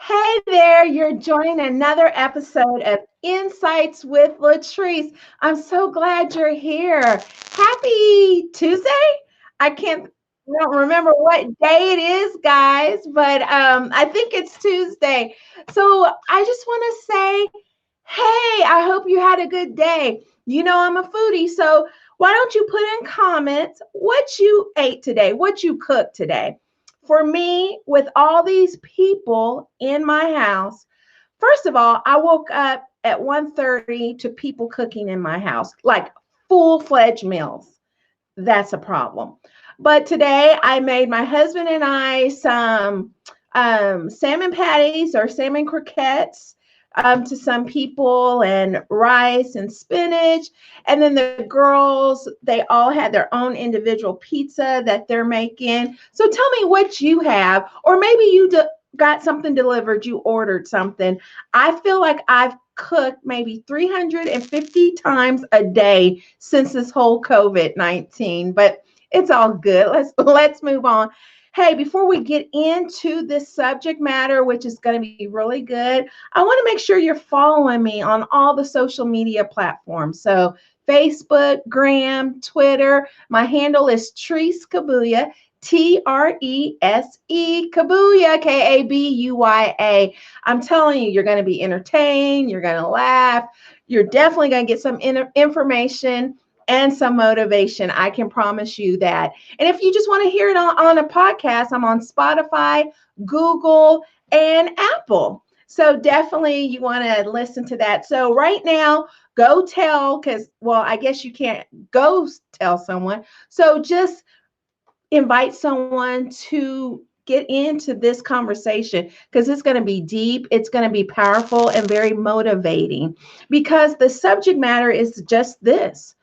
Hey there, you're joining another episode of Insights with Latrese. I'm so glad you're here. Happy Tuesday. I don't remember what day it is, guys, but I think it's Tuesday. So I just want to say, hey, I hope you had a good day. You know, I'm a foodie, so why don't you put in comments what you ate today, what you cooked today? For me, with all these people in my house, first of all, I woke up at 1:30 to people cooking in my house, like full-fledged meals. That's a problem. But today I made my husband and I some salmon patties or salmon croquettes to some people, and rice and spinach. And then the girls, they all had their own individual pizza that they're making. So tell me what you have, or maybe you got something delivered, you ordered something. I feel like I've cooked maybe 350 times a day since this whole COVID-19, but it's all good. Let's move on. Hey, before we get into this subject matter, which is going to be really good, I want to make sure you're following me on all the social media platforms. So Facebook, Gram, Twitter. My handle is Trese Kabuya, Trese Kabuya, Kabuya. I'm telling you, you're going to be entertained. You're going to laugh. You're definitely going to get some information and some motivation. I can promise you that. And if you just want to hear it on a podcast, I'm on Spotify, Google, and Apple. So definitely you want to listen to that. So right now, go tell, well, I guess you can't go tell someone. So just invite someone to get into this conversation, because it's going to be deep, it's going to be powerful, and very motivating, because the subject matter is just this: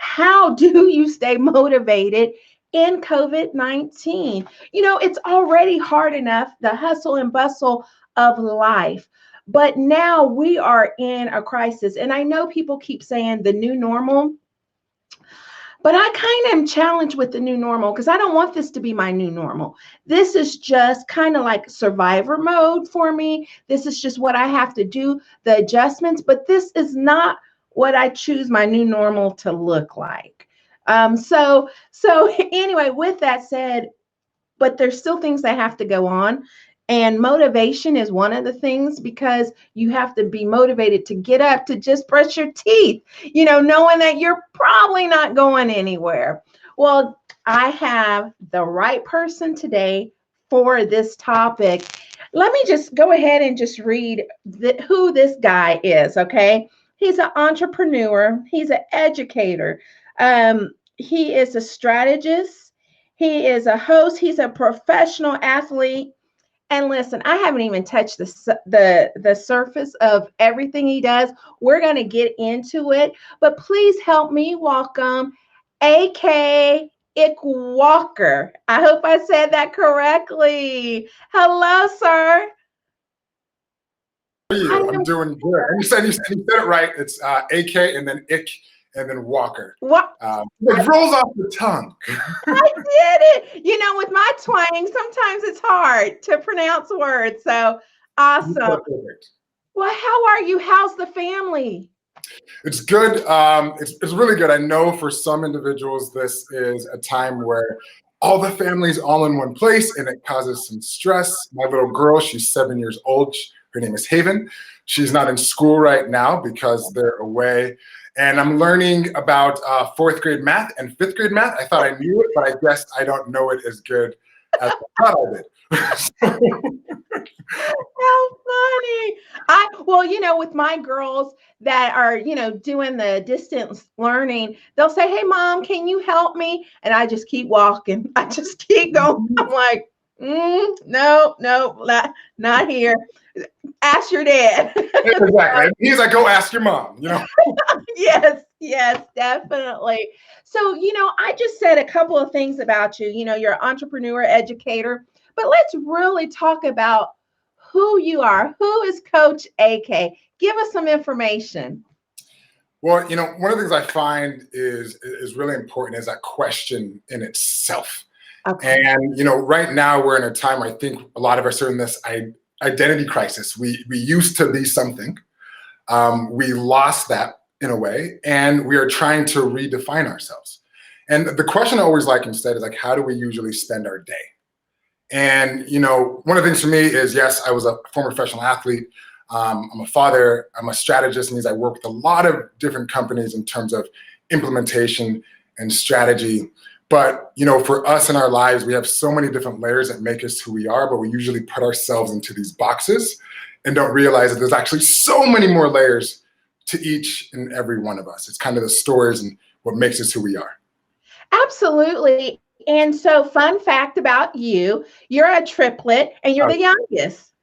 how do you stay motivated in COVID-19? You know, it's already hard enough, the hustle and bustle of life. But now we are in a crisis. And I know people keep saying the new normal, but I kind of am challenged with the new normal, because I don't want this to be my new normal. This is just kind of like survivor mode for me. This is just what I have to do, the adjustments, but this is not what I choose my new normal to look like. So anyway, with that said, but there's still things that have to go on. And motivation is one of the things, because you have to be motivated to get up, to just brush your teeth, you know, knowing that you're probably not going anywhere. Well, I have the right person today for this topic. Let me just go ahead and just read who this guy is, okay? He's an entrepreneur. He's an educator. He is a strategist. He is a host. He's a professional athlete. And listen, I haven't even touched the surface of everything he does. We're going to get into it, but please help me welcome AK Ikwuakor. I hope I said that correctly. Hello, sir. How are you? I'm doing good. And you said it right. It's AK and then Ick and then Walker. What? It rolls off the tongue. I did it. You know, with my twang, sometimes it's hard to pronounce words. So awesome. Well, how are you? How's the family? It's good. It's really good. I know for some individuals, this is a time where all the family's all in one place, and it causes some stress. My little girl, she's 7 years old. Her name is Haven. She's not in school right now because they're away. And I'm learning about fourth grade math and fifth grade math. I thought I knew it, but I guess I don't know it as good as I thought I did. How funny. Well, you know, with my girls that are, you know, doing the distance learning, they'll say, "Hey, mom, can you help me?" And I just keep walking. I just keep going. I'm like, no, not here. Ask your dad. Exactly. He's like, go ask your mom, you know? Yes, definitely. So, you know, I just said a couple of things about you. You know, you're an entrepreneur, educator, but let's really talk about who you are. Who is Coach AK? Give us some information. Well, you know, one of the things I find is really important is that question in itself. Okay. And, you know, right now we're in a time, I think a lot of us are in this identity crisis. We used to be something. We lost that in a way, and we are trying to redefine ourselves. And the question I always like instead is like, how do we usually spend our day? And, one of the things for me is, yes, I was a former professional athlete. I'm a father. I'm a strategist. It means I work with a lot of different companies in terms of implementation and strategy. But, for us in our lives, we have so many different layers that make us who we are, but we usually put ourselves into these boxes and don't realize that there's actually so many more layers to each and every one of us. It's kind of the stories and what makes us who we are. Absolutely. And so, fun fact about you, you're a triplet and you're the youngest.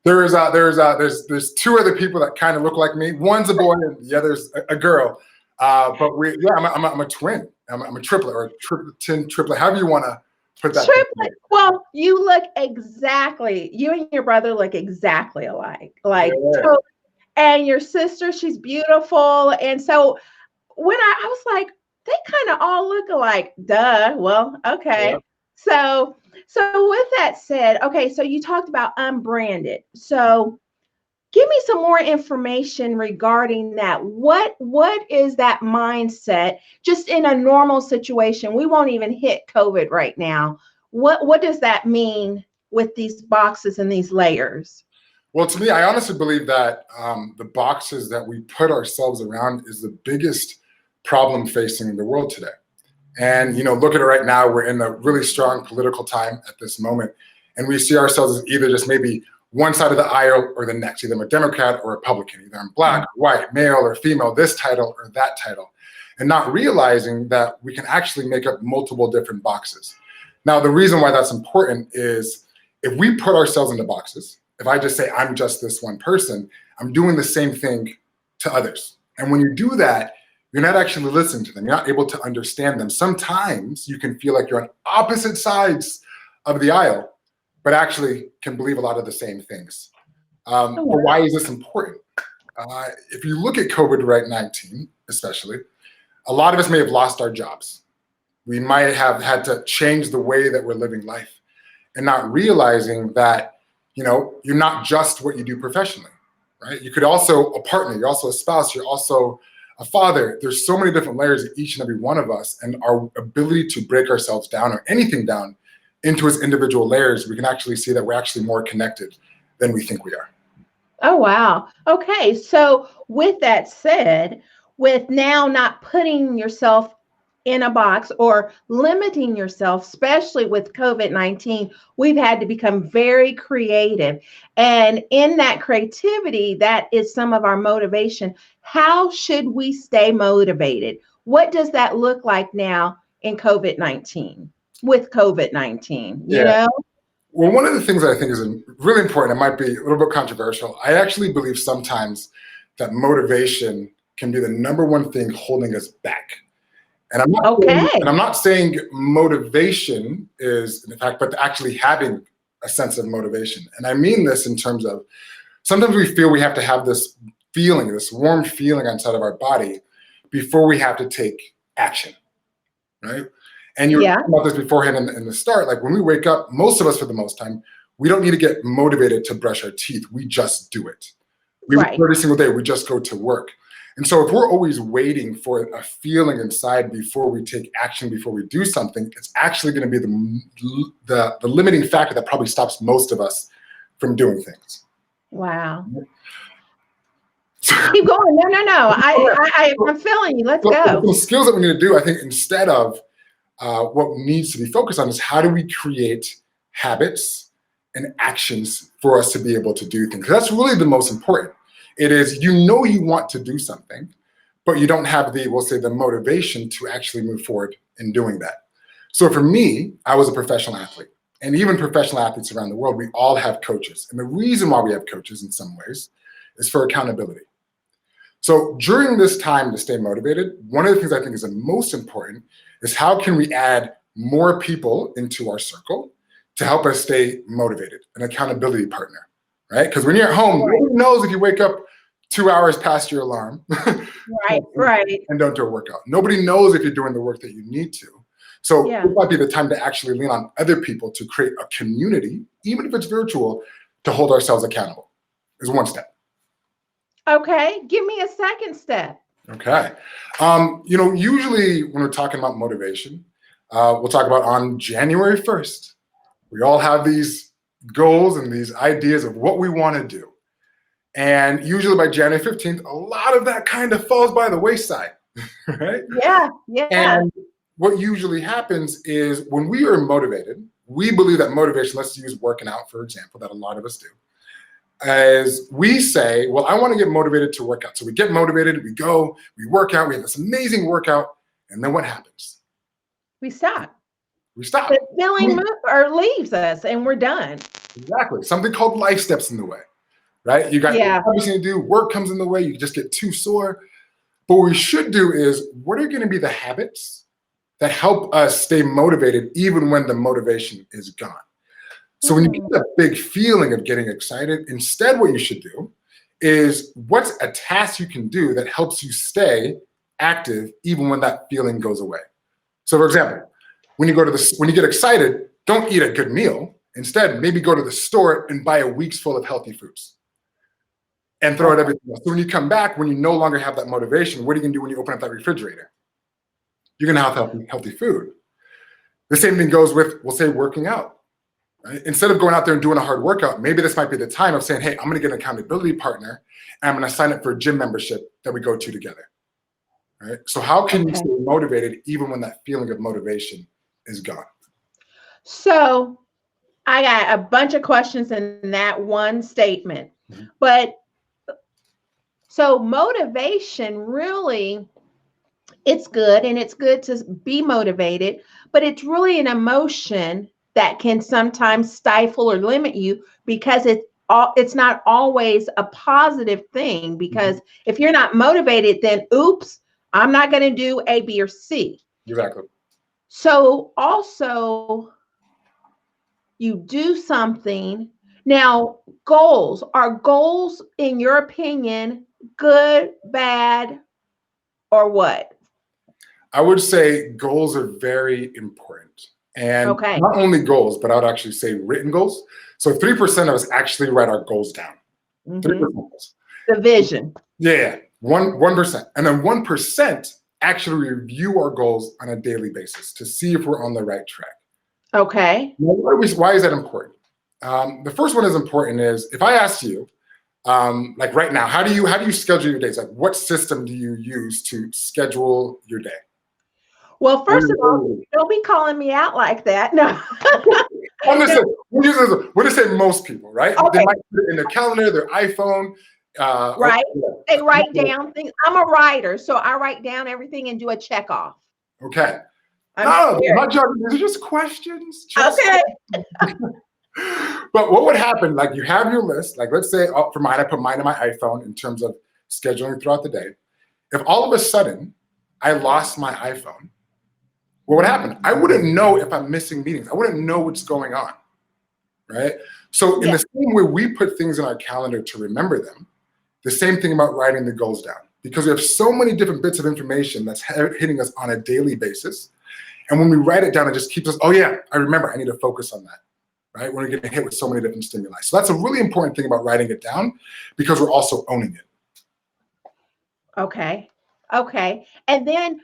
There's two other people that kind of look like me. One's a boy and the other's a girl. But I'm a twin. I'm a triplet or a triplet, however you want to put that. Triplet. Well, you and your brother look exactly alike. Totally. And your sister, she's beautiful. And so when I was like, they kind of all look alike. Duh. Well, okay. Yeah. So with that said, okay, so you talked about unbranded. So give me some more information regarding that. What is that mindset just in a normal situation? We won't even hit COVID right now. What does that mean with these boxes and these layers? Well, to me, I honestly believe that the boxes that we put ourselves around is the biggest problem facing the world today. And, look at it right now, we're in a really strong political time at this moment. And we see ourselves as either just maybe one side of the aisle or the next. Either I'm a Democrat or Republican. Either I'm black, or white, male or female, this title or that title. And not realizing that we can actually make up multiple different boxes. Now, the reason why that's important is if we put ourselves into boxes, if I just say I'm just this one person, I'm doing the same thing to others. And when you do that, you're not actually listening to them. You're not able to understand them. Sometimes you can feel like you're on opposite sides of the aisle, but actually can believe a lot of the same things. But why is this important? If you look at COVID-19, especially, a lot of us may have lost our jobs. We might have had to change the way that we're living life and not realizing that, you're not just what you do professionally, right? You could also a partner, you're also a spouse, you're also a father. There's so many different layers of each and every one of us, and our ability to break ourselves down or anything down into its individual layers, we can actually see that we're actually more connected than we think we are. Oh, wow. Okay. So with that said, with now not putting yourself in a box or limiting yourself, especially with COVID-19, we've had to become very creative. And in that creativity, that is some of our motivation. How should we stay motivated? What does that look like now in COVID-19? With COVID-19, you know? Well, one of the things that I think is really important, it might be a little bit controversial. I actually believe sometimes that motivation can be the number one thing holding us back. And I'm not saying motivation is, in fact, but actually having a sense of motivation. And I mean this in terms of sometimes we feel we have to have this feeling, this warm feeling inside of our body before we have to take action, right? And you were talking about this beforehand in the start. Like when we wake up, most of us, for the most time, we don't need to get motivated to brush our teeth. We just do it. Every single day, we just go to work. And so if we're always waiting for a feeling inside before we take action, before we do something, it's actually going to be the limiting factor that probably stops most of us from doing things. Wow. Keep going. No. I'm feeling you. Let's go. The skills that we need to do, I think, instead of what needs to be focused on is how do we create habits and actions for us to be able to do things? That's really the most important. It is, you want to do something, but you don't have the motivation to actually move forward in doing that. So for me, I was a professional athlete, and even professional athletes around the world, we all have coaches. And the reason why we have coaches in some ways is for accountability. So during this time to stay motivated, one of the things I think is the most important is how can we add more people into our circle to help us stay motivated, an accountability partner, right? Because when you're at home, nobody knows if you wake up 2 hours past your alarm and don't do a workout. Nobody knows if you're doing the work that you need to. So it might be the time to actually lean on other people to create a community, even if it's virtual, to hold ourselves accountable is one step. Okay, give me a second step. Okay. Usually when we're talking about motivation, we'll talk about on January 1st. We all have these goals and these ideas of what we want to do. And usually by January 15th, a lot of that kind of falls by the wayside, right? Yeah, yeah. And what usually happens is when we are motivated, we believe that motivation, let's use working out, for example, that a lot of us do, as we say, well, I want to get motivated to work out. So we get motivated, we go, we work out, we have this amazing workout, and then what happens? We stop. We stop. The feeling leaves us and we're done. Exactly. Something called life steps in the way, right? You got everything to do, work comes in the way, you just get too sore. But what we should do is, what are going to be the habits that help us stay motivated even when the motivation is gone? So when you get that big feeling of getting excited, instead what you should do is, what's a task you can do that helps you stay active even when that feeling goes away? So for example, when you get excited, don't eat a good meal. Instead, maybe go to the store and buy a week's full of healthy foods and throw out everything else. So when you come back, when you no longer have that motivation, what are you gonna do when you open up that refrigerator? You're gonna have healthy food. The same thing goes with, we'll say, working out. Right? Instead of going out there and doing a hard workout, maybe this might be the time of saying, hey, I'm gonna get an accountability partner and I'm gonna sign up for a gym membership that we go to together. Right? So how can you stay motivated even when that feeling of motivation is gone? So I got a bunch of questions in that one statement. But so motivation, really, it's good, and it's good to be motivated, but it's really an emotion that can sometimes stifle or limit you, because it's not always a positive thing. Because if you're not motivated, then oops, I'm not going to do A, B, or C. Exactly. So also, you do something. Now, are goals, in your opinion, good, bad, or what? I would say goals are very important. And not only goals, but I would actually say written goals. So 3% of us actually write our goals down. 3%. The vision. Yeah, 1%. And then 1% actually review our goals on a daily basis to see if we're on the right track. Okay. Now, why is that important? The first one is important is, if I asked you, like right now, how do you schedule your days? Like, what system do you use to schedule your day? Well, first of all, don't be calling me out like that. No. We're just saying most people, right? Okay. They might put it in their calendar, their iPhone. Right. They write down things. I'm a writer, so I write down everything and do a check off. Okay. No, not judging. These are just questions. Okay. But what would happen, like, you have your list, like, let's say for mine, I put mine on my iPhone in terms of scheduling throughout the day. If all of a sudden I lost my iPhone, what would happen? I wouldn't know if I'm missing meetings. I wouldn't know what's going on, right? So in the same way we put things in our calendar to remember them, the same thing about writing the goals down, because we have so many different bits of information that's hitting us on a daily basis. And when we write it down, it just keeps us, oh yeah, I remember, I need to focus on that, right? When we're getting hit with so many different stimuli. So that's a really important thing about writing it down, because we're also owning it. Okay. And then,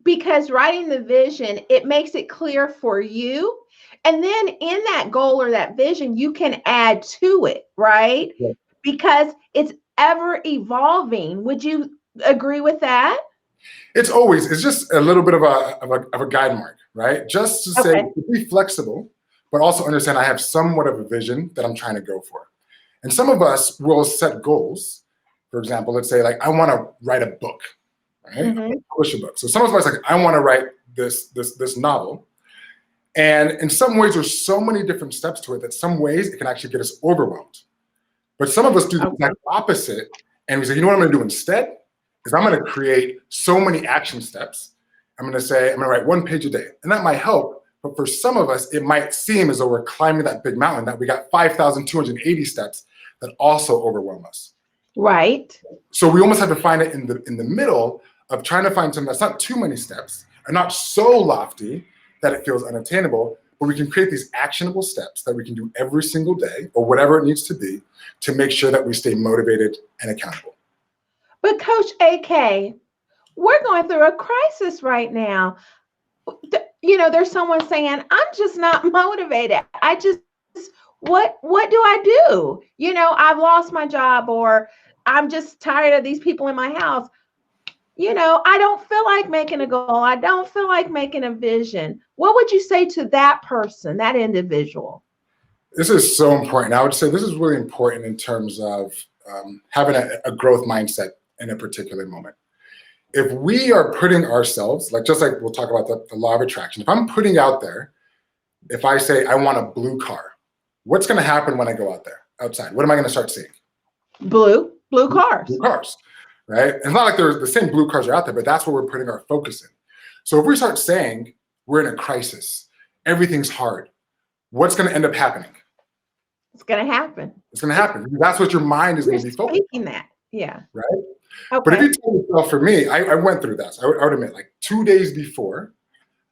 because writing the vision, it makes it clear for you. And then in that goal or that vision, you can add to it, right? Yeah. Because it's ever evolving. Would you agree with that? It's just a little bit of a guide mark, right? Just to say, be flexible, but also understand I have somewhat of a vision that I'm trying to go for. And some of us will set goals. For example, let's say, like, I want to write a book, right? Publish a book. So some of us, like, I want to write this novel. And in some ways, there's so many different steps to it that some ways it can actually get us overwhelmed. But some of us do the exact opposite. And we say, you know what I'm going to do instead? Is I'm going to create so many action steps. I'm going to say, I'm going to write 1 page a day. And that might help. But for some of us, it might seem as though we're climbing that big mountain, that we got 5,280 steps that also overwhelm us. Right. So we almost have to find it in the middle of trying to find something that's not too many steps and not so lofty that it feels unattainable, but we can create these actionable steps that we can do every single day or whatever it needs to be to make sure that we stay motivated and accountable. But Coach AK, we're going through a crisis right now. There's someone saying, I'm just not motivated. What do I do? I've lost my job, or I'm just tired of these people in my house. I don't feel like making a goal. I don't feel like making a vision. What would you say to that person, that individual? This is so important. I would say this is really important in terms of having a growth mindset in a particular moment. If we are putting ourselves, just like we'll talk about the law of attraction, if I'm putting out there, if I say I want a blue car, what's going to happen when I go outside? What am I going to start seeing? Blue cars. Blue cars, right? It's not like the same blue cars are out there, but that's where we're putting our focus in. So if we start saying we're in a crisis, everything's hard, what's going to end up happening? It's going to happen. It's going to happen. That's what your mind is going to be focused on. That. Yeah. Right? Okay. But if you tell yourself, for me, I went through that. So I would admit, 2 days before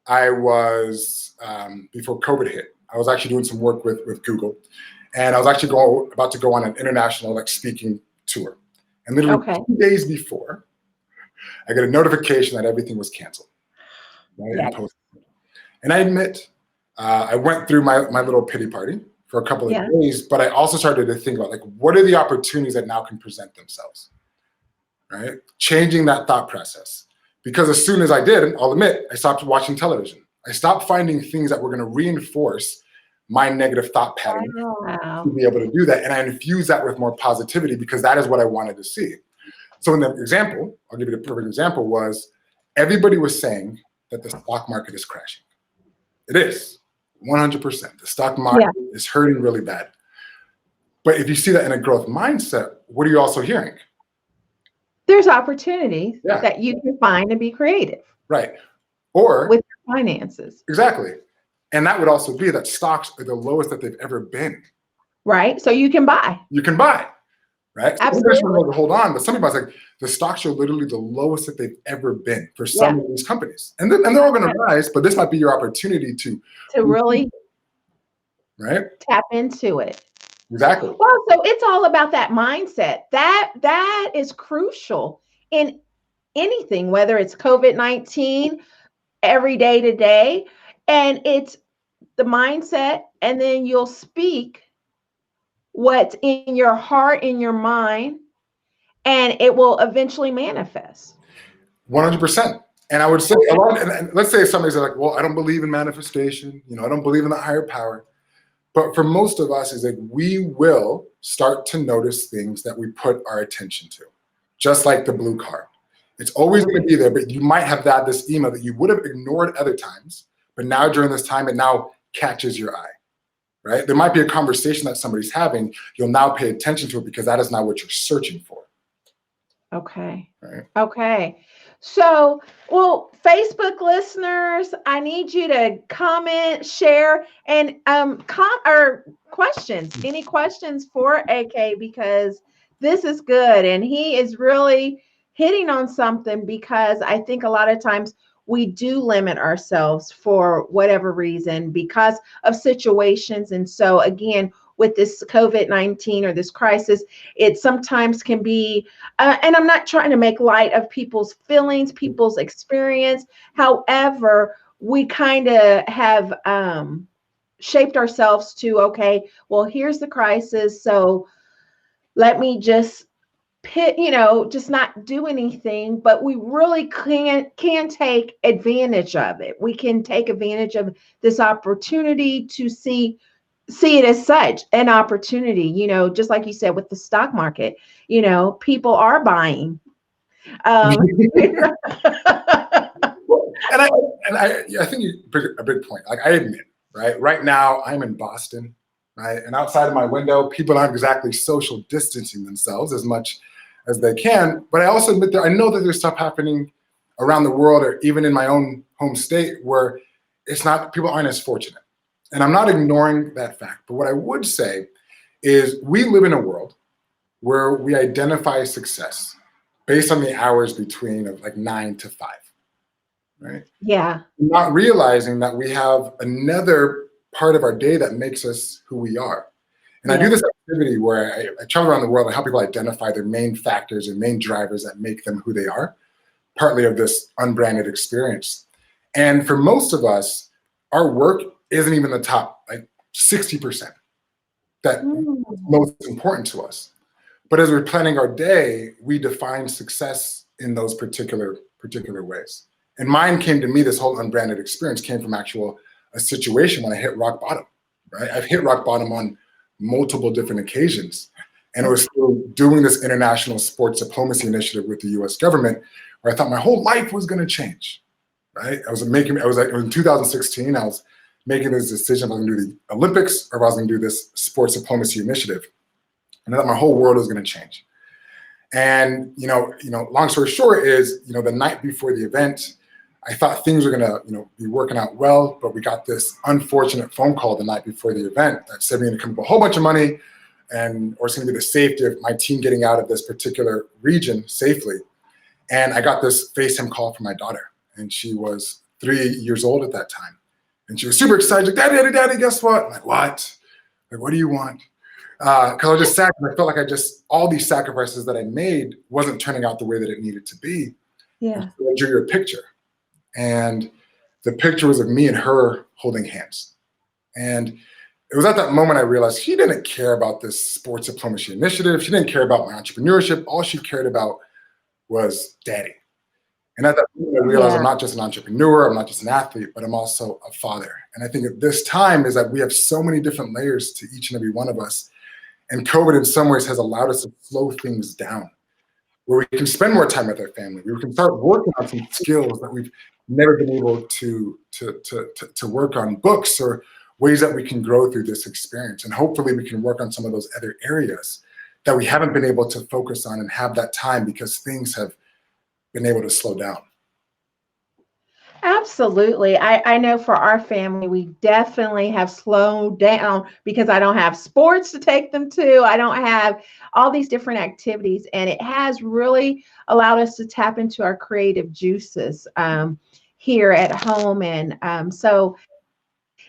before COVID hit, I was actually doing some work with Google, and I was actually about to go on an international speaking tour. And literally 2 days before, I got a notification that everything was canceled. Right? Yes. And I admit, I went through my little pity party for a couple of days, but I also started to think about what are the opportunities that now can present themselves, right? Changing that thought process. Because as soon as I did, I'll admit, I stopped watching television. I stopped finding things that were going to reinforce my negative thought pattern to be able to do that. And I infused that with more positivity because that is what I wanted to see. So in the example, I'll give you the perfect example, was everybody was saying that the stock market is crashing. It is, 100%. The stock market is hurting really bad. But if you see that in a growth mindset, what are you also hearing? There's opportunities that you can find and be creative. Right. Or with your finances. Exactly. And that would also be that stocks are the lowest that they've ever been. Right. So you can buy. You can buy. Right. Absolutely. So hold on. But somebody's the stocks are literally the lowest that they've ever been for some of these companies. And they're all going to rise, but this might be your opportunity to really tap into it. Exactly. Well, so it's all about that mindset. That is crucial in anything, whether it's COVID-19, every day to day, and it's the mindset, and then you'll speak what's in your heart, in your mind, and it will eventually manifest. 100%. And I would say a lot, and let's say somebody's well, I don't believe in manifestation, I don't believe in the higher power. But for most of us, we will start to notice things that we put our attention to, just like the blue car. It's always going to be there, but you might have had this email that you would have ignored other times, but now during this time, it now catches your eye, right? There might be a conversation that somebody's having. You'll now pay attention to it because that is not what you're searching for. Okay. Right. Okay. So, Facebook listeners, I need you to comment, share, and or questions. Any questions for AK, because this is good, and he is really hitting on something, because I think a lot of times we do limit ourselves for whatever reason because of situations. And so again, with this COVID-19 or this crisis, it sometimes can be, and I'm not trying to make light of people's feelings, people's experience. However, we kind of have shaped ourselves to, okay, well, here's the crisis, so let me just just not do anything. But we really can take advantage of it. We can take advantage of this opportunity to see it as such an opportunity, just like you said with the stock market, people are buying. And I think you bring a big point. I admit, right now I'm in Boston, right? And outside of my window, people aren't exactly social distancing themselves as much as they can. But I also admit that I know that there's stuff happening around the world, or even in my own home state, where people aren't as fortunate. And I'm not ignoring that fact. But what I would say is we live in a world where we identify success based on the hours between of 9 to 5, right? Yeah. Not realizing that we have another part of our day that makes us who we are. And I do Yeah. this activity where I travel around the world and help people identify their main factors and main drivers that make them who they are, partly of this unbranded experience. And for most of us, our work isn't even the top, like 60% that Mm. most important to us. But as we're planning our day, we define success in those particular ways. And mine came to me, this whole unbranded experience came from a situation when I hit rock bottom, right? I've hit rock bottom on multiple different occasions. And it was through doing this international sports diplomacy initiative with the US government where I thought my whole life was going to change, right? It was in 2016, I was making this decision if I was going to do the Olympics or if I was going to do this sports diplomacy initiative. And I thought my whole world was going to change. And, long story short is, the night before the event, I thought things were going to, be working out well, but we got this unfortunate phone call the night before the event that said we're going to come up with a whole bunch of money or it's going to be the safety of my team getting out of this particular region safely. And I got this FaceTime call from my daughter, and she was 3 years old at that time. And she was super excited, like, Daddy, guess what? I'm like, what? Like, what do you want? Because I was just sad, because I felt like all these sacrifices that I made wasn't turning out the way that it needed to be. Yeah. And so I drew her a picture. And the picture was of me and her holding hands. And it was at that moment I realized she didn't care about this sports diplomacy initiative. She didn't care about my entrepreneurship. All she cared about was Daddy. And at that moment I realized I'm not just an entrepreneur, I'm not just an athlete, but I'm also a father. And I think at this time is that we have so many different layers to each and every one of us. And COVID in some ways has allowed us to slow things down, where we can spend more time with our family. We can start working on some skills that we've never been able to work on, books or ways that we can grow through this experience. And hopefully we can work on some of those other areas that we haven't been able to focus on and have that time because things have been able to slow down. Absolutely. I know for our family, we definitely have slowed down because I don't have sports to take them to. I don't have all these different activities. And it has really allowed us to tap into our creative juices here at home. And so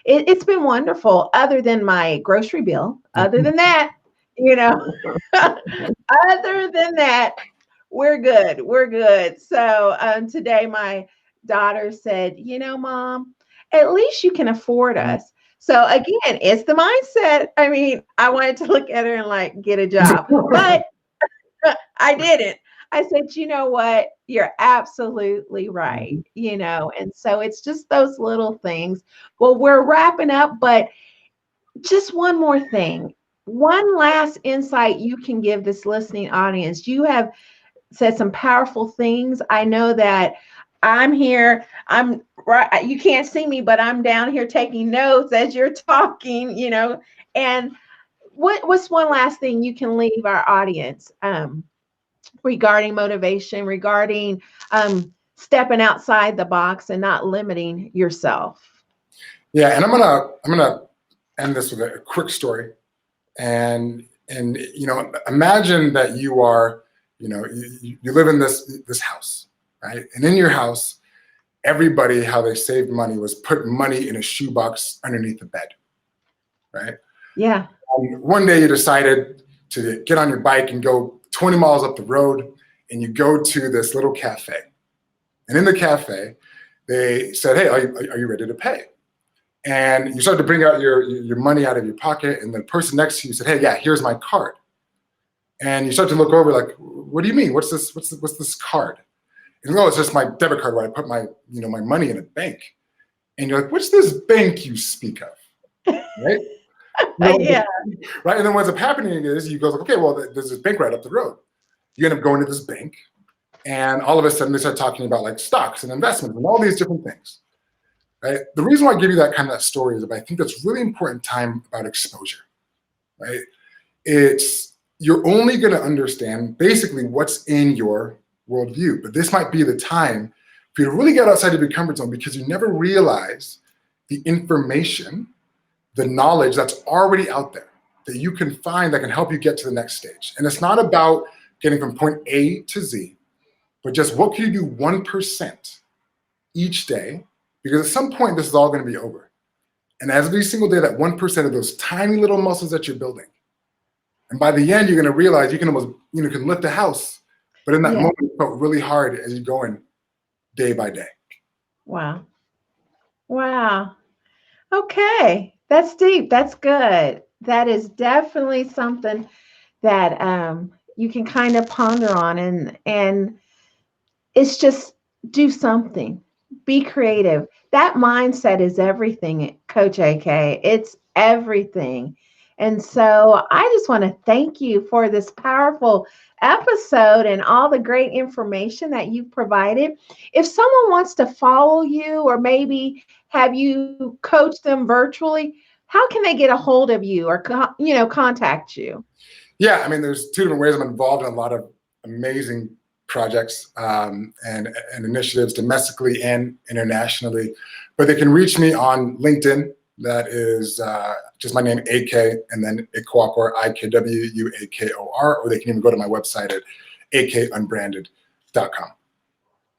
it's been wonderful, other than my grocery bill. Other than that, other than that, we're good. We're good. So today my daughter said, Mom, at least you can afford us. So again, it's the mindset. I mean, I wanted to look at her and like get a job, but I didn't. I said, you know what? You're absolutely right. And so it's just those little things. Well, we're wrapping up, but just one more thing. One last insight you can give this listening audience. You have said some powerful things. I know that I'm here. I'm right. You can't see me, but I'm down here taking notes as you're talking, And what's one last thing you can leave our audience regarding motivation, regarding stepping outside the box and not limiting yourself? Yeah, and I'm gonna end this with a quick story. And imagine that you are, you live in this house, right? And in your house, everybody, how they saved money was put money in a shoebox underneath the bed, right? Yeah. One day you decided to get on your bike and go 20 miles up the road, and you go to this little cafe. And in the cafe, they said, hey, are you ready to pay? And you start to bring out your money out of your pocket, and the person next to you said, hey, yeah, here's my card. And you start to look over like, what do you mean? What's this card? And it's just my debit card where I put my money in a bank. And you're like, what's this bank you speak of? Right? Yeah. Right. And then what's up happening is you go like, okay, well, there's this bank right up the road. You end up going to this bank, and all of a sudden they start talking about like stocks and investments and all these different things. Right? The reason why I give you that kind of story is that I think that's really important time about exposure. Right? You're only going to understand basically what's in your worldview, but this might be the time for you to really get outside of your comfort zone because you never realize the information, the knowledge that's already out there that you can find that can help you get to the next stage. And it's not about getting from point A to Z, but just what can you do 1% each day? Because at some point, this is all going to be over. And every single day, that 1% of those tiny little muscles that you're building. And by the end, you're going to realize you can almost, can lift a house. But in that moment, it felt really hard as you're going day by day. Wow. Wow. Okay. That's deep. That's good. That is definitely something that you can kind of ponder on, and it's just do something. Be creative. That mindset is everything, Coach AK. It's everything. And so I just want to thank you for this powerful episode and all the great information that you've provided. If someone wants to follow you or maybe have you coach them virtually, how can they get a hold of you or contact you? Yeah, I mean, there's two different ways. I'm involved in a lot of amazing projects and initiatives domestically and internationally. But they can reach me on LinkedIn. That is just my name, AK, and then Ikwuakor, Ikwuakor, or they can even go to my website at akunbranded.com.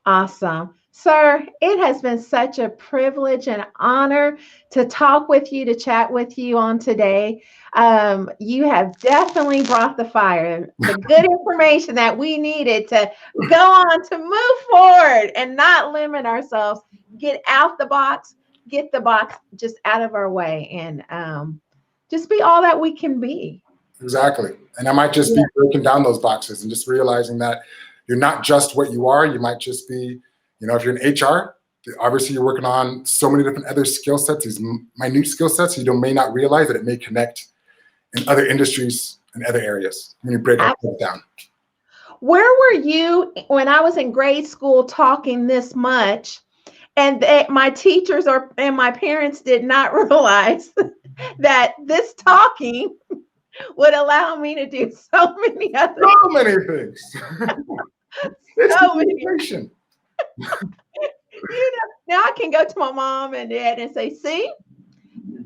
Awesome. Sir, it has been such a privilege and honor to talk with you, to chat with you on today. You have definitely brought the fire, the good information that we needed to go on to move forward and not limit ourselves, get out the box, get the box just out of our way, and just be all that we can be. Exactly. And I might just be breaking down those boxes and just realizing that you're not just what you are. You might just be, if you're in HR, obviously you're working on so many different other skill sets, these minute skill sets, you may not realize that it may connect in other industries and other areas when you break it down. Where were you when I was in grade school talking this much, and my teachers and my parents did not realize that this talking would allow me to do so many things. So many. Now I can go to my mom and dad and say, see,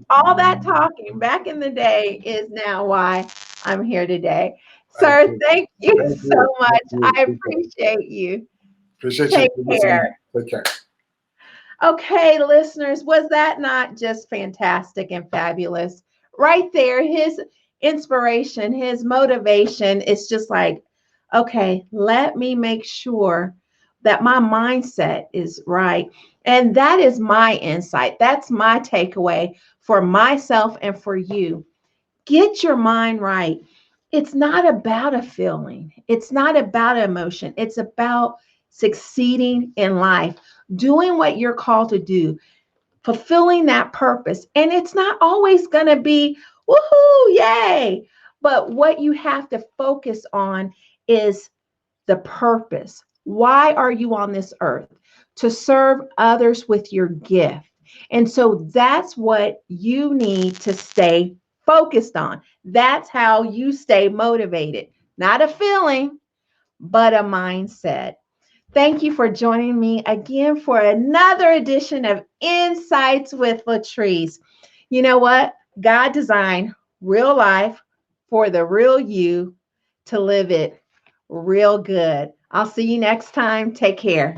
all that talking back in the day is now why I'm here today. Sir, thank you so much. I appreciate you. Take care. Take care. Okay, listeners, was that not just fantastic and fabulous? Right there, his inspiration, his motivation is just like, okay, let me make sure that my mindset is right. And that is my insight. That's my takeaway for myself and for you. Get your mind right. It's not about a feeling, it's not about emotion, it's about succeeding in life, doing what you're called to do, fulfilling that purpose. And it's not always going to be woohoo, yay. But what you have to focus on is the purpose. Why are you on this earth? To serve others with your gift. And so that's what you need to stay focused on. That's how you stay motivated. Not a feeling, but a mindset. Thank you for joining me again for another edition of Insights with Latrese. You know what? God designed real life for the real you to live it real good. I'll see you next time. Take care.